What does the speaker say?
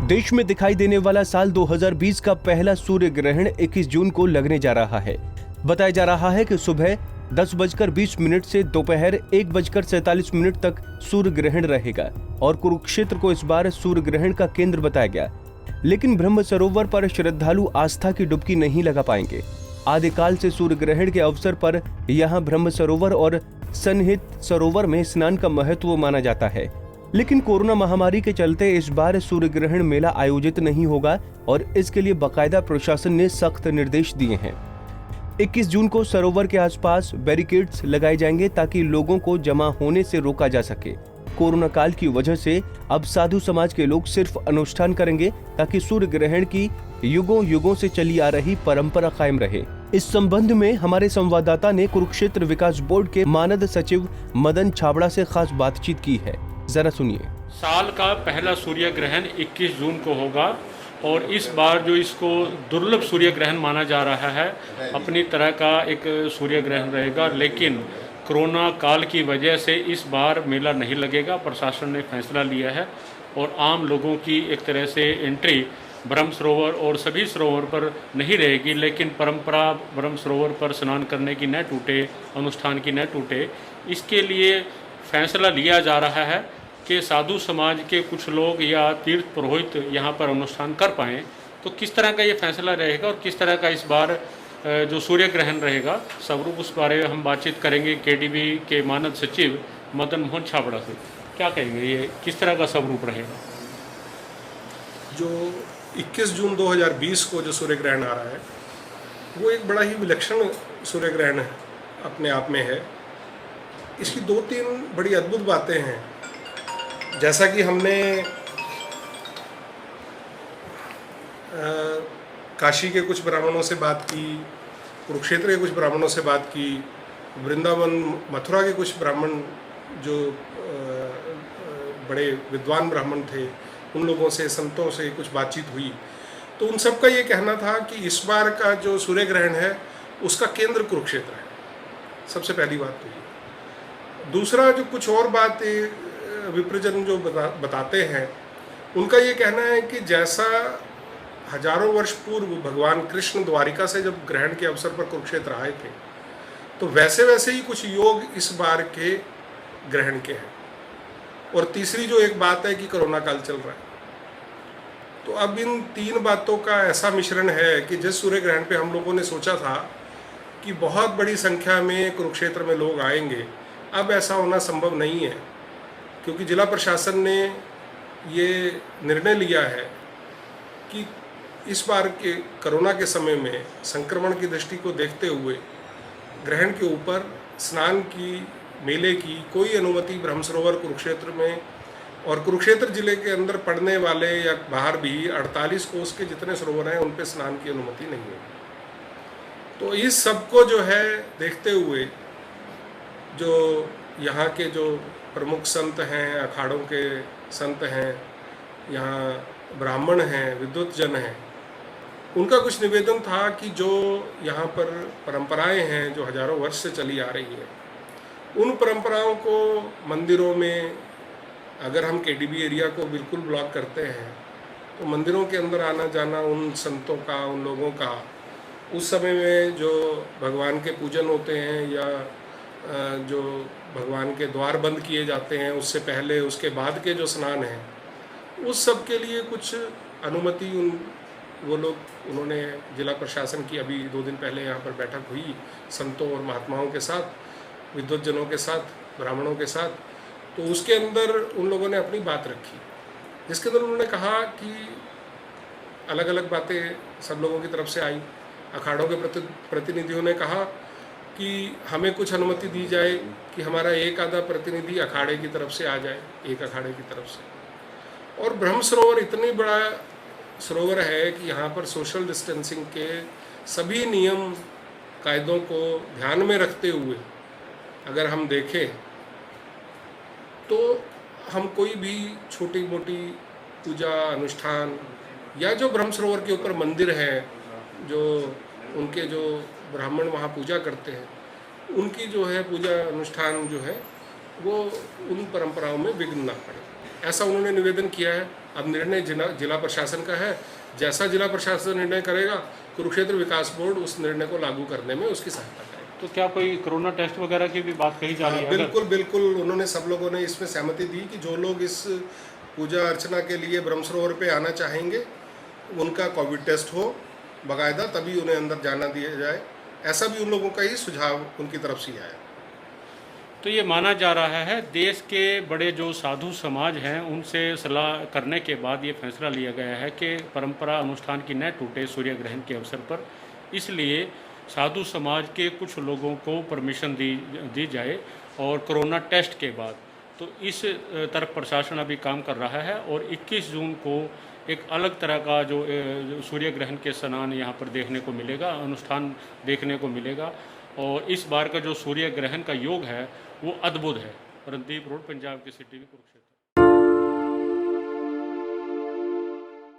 देश में दिखाई देने वाला साल 2020 का पहला सूर्य ग्रहण 21 जून को लगने जा रहा है। बताया जा रहा है कि सुबह 10:20 से दोपहर 1:47 तक सूर्य ग्रहण रहेगा और कुरुक्षेत्र को इस बार सूर्य ग्रहण का केंद्र बताया गया। लेकिन ब्रह्म सरोवर पर श्रद्धालु आस्था की डुबकी नहीं लगा पाएंगे। आदिकाल से सूर्य ग्रहण के अवसर पर यहाँ ब्रह्म सरोवर और सन्निहित सरोवर में स्नान का महत्व माना जाता है। लेकिन कोरोना महामारी के चलते इस बार सूर्य ग्रहण मेला आयोजित नहीं होगा और इसके लिए बाकायदा प्रशासन ने सख्त निर्देश दिए हैं। 21 जून को सरोवर के आसपास बैरिकेड्स लगाए जाएंगे ताकि लोगों को जमा होने से रोका जा सके। कोरोना काल की वजह से अब साधु समाज के लोग सिर्फ अनुष्ठान करेंगे ताकि सूर्य ग्रहण की युगों युगों से चली आ रही परंपरा कायम रहे। इस संबंध में हमारे संवाददाता ने कुरुक्षेत्र विकास बोर्ड के मानद सचिव मदन छाबड़ा से खास बातचीत की है, जरा सुनिए। साल का पहला सूर्य ग्रहण 21 जून को होगा और इस बार जो इसको दुर्लभ सूर्य ग्रहण माना जा रहा है, अपनी तरह का एक सूर्य ग्रहण रहेगा। लेकिन कोरोना काल की वजह से इस बार मेला नहीं लगेगा। प्रशासन ने फैसला लिया है और आम लोगों की एक तरह से एंट्री ब्रह्म सरोवर और सभी सरोवर पर नहीं रहेगी। लेकिन परंपरा ब्रह्म सरोवर पर स्नान करने की न टूटे, अनुष्ठान की न टूटे, इसके लिए फैसला लिया जा रहा है कि साधु समाज के कुछ लोग या तीर्थ पुरोहित यहाँ पर अनुष्ठान कर पाएँ। तो किस तरह का ये फैसला रहेगा और किस तरह का इस बार जो सूर्य ग्रहण रहेगा स्वरूप, उस बारे में हम बातचीत करेंगे केडीबी के मानद सचिव मदन मोहन छाबड़ा से। क्या कहेंगे, ये किस तरह का स्वरूप रहेगा? जो 21 जून 2020 को जो सूर्य ग्रहण आ रहा है वो एक बड़ा ही विलक्षण सूर्य ग्रहण अपने आप में है। इसकी 2-3 बड़ी अद्भुत बातें हैं। जैसा कि हमने काशी के कुछ ब्राह्मणों से बात की, कुरुक्षेत्र के कुछ ब्राह्मणों से बात की, वृंदावन मथुरा के कुछ ब्राह्मण जो बड़े विद्वान ब्राह्मण थे, उन लोगों से, संतों से कुछ बातचीत हुई, तो उन सबका ये कहना था कि इस बार का जो सूर्य ग्रहण है उसका केंद्र कुरुक्षेत्र है। सबसे पहली बात तो ये। दूसरा, जो कुछ और बात विप्रजन जो बताते हैं, उनका ये कहना है कि जैसा हजारों वर्ष पूर्व भगवान कृष्ण द्वारिका से जब ग्रहण के अवसर पर कुरुक्षेत्र आए थे, तो वैसे वैसे ही कुछ योग इस बार के ग्रहण के हैं। और तीसरी जो एक बात है कि कोरोना काल चल रहा है, तो अब इन 3 बातों का ऐसा मिश्रण है कि जिस सूर्य ग्रहण पे हम लोगों ने सोचा था कि बहुत बड़ी संख्या में कुरुक्षेत्र में लोग आएंगे, अब ऐसा होना संभव नहीं है, क्योंकि जिला प्रशासन ने ये निर्णय लिया है कि इस बार के कोरोना के समय में संक्रमण की दृष्टि को देखते हुए ग्रहण के ऊपर स्नान की, मेले की कोई अनुमति ब्रह्म सरोवर कुरुक्षेत्र में और कुरुक्षेत्र जिले के अंदर पड़ने वाले या बाहर भी 48 कोस के जितने सरोवर हैं उन पे स्नान की अनुमति नहीं है। तो इस सब को जो है देखते हुए जो यहाँ के जो प्रमुख संत हैं, अखाड़ों के संत हैं, यहाँ ब्राह्मण हैं, विद्वत जन हैं, उनका कुछ निवेदन था कि जो यहाँ पर परंपराएं हैं जो हजारों वर्ष से चली आ रही है, उन परंपराओं को मंदिरों में, अगर हम केडीबी एरिया को बिल्कुल ब्लॉक करते हैं तो मंदिरों के अंदर आना जाना उन संतों का, उन लोगों का, उस समय में जो भगवान के पूजन होते हैं या जो भगवान के द्वार बंद किए जाते हैं, उससे पहले उसके बाद के जो स्नान हैं, उस सब के लिए कुछ अनुमति वो लोग, उन्होंने जिला प्रशासन की अभी 2 दिन पहले यहाँ पर बैठक हुई संतों और महात्माओं के साथ, विद्वतजनों के साथ, ब्राह्मणों के साथ, तो उसके अंदर उन लोगों ने अपनी बात रखी, जिसके अंदर उन्होंने कहा कि अलग अलग बातें सब लोगों की तरफ से आई। अखाड़ों के प्रतिनिधियों ने कहा कि हमें कुछ अनुमति दी जाए कि हमारा एक आधा प्रतिनिधि अखाड़े की तरफ से आ जाए, एक अखाड़े की तरफ से। और ब्रह्म सरोवर इतनी बड़ा सरोवर है कि यहाँ पर सोशल डिस्टेंसिंग के सभी नियम कायदों को ध्यान में रखते हुए अगर हम देखें तो हम कोई भी छोटी मोटी पूजा अनुष्ठान या जो ब्रह्म सरोवर के ऊपर मंदिर हैं, जो उनके जो ब्राह्मण वहाँ पूजा करते हैं, उनकी जो है पूजा अनुष्ठान जो है वो उन परंपराओं में विघ्न ना पड़े, ऐसा उन्होंने निवेदन किया है। अब निर्णय जिला प्रशासन का है, जैसा जिला प्रशासन निर्णय करेगा कुरुक्षेत्र विकास बोर्ड उस निर्णय को लागू करने में उसकी सहायता करेगा। तो क्या कोई कोरोना टेस्ट वगैरह की भी बात कही जा रही है? बिल्कुल बिल्कुल, उन्होंने सब लोगों ने इसमें सहमति दी कि जो लोग इस पूजा अर्चना के लिए ब्रह्म सरोवर पे आना चाहेंगे उनका कोविड टेस्ट हो बाकायदा, तभी उन्हें अंदर जाना दिया जाए। ऐसा भी उन लोगों का ही सुझाव उनकी तरफ से आया। तो ये माना जा रहा है देश के बड़े जो साधु समाज हैं उनसे सलाह करने के बाद ये फैसला लिया गया है कि परंपरा अनुष्ठान की न टूटे सूर्य ग्रहण के अवसर पर, इसलिए साधु समाज के कुछ लोगों को परमिशन दी जाए और कोरोना टेस्ट के बाद। तो इस तरफ प्रशासन अभी काम कर रहा है और 21 जून को एक अलग तरह का जो सूर्य ग्रहण के स्नान यहाँ पर देखने को मिलेगा, अनुष्ठान देखने को मिलेगा। और इस बार का जो सूर्य ग्रहण का योग है वो अद्भुत है। रणदीप रोड, पंजाब की सिटी, कुरुक्षेत्र।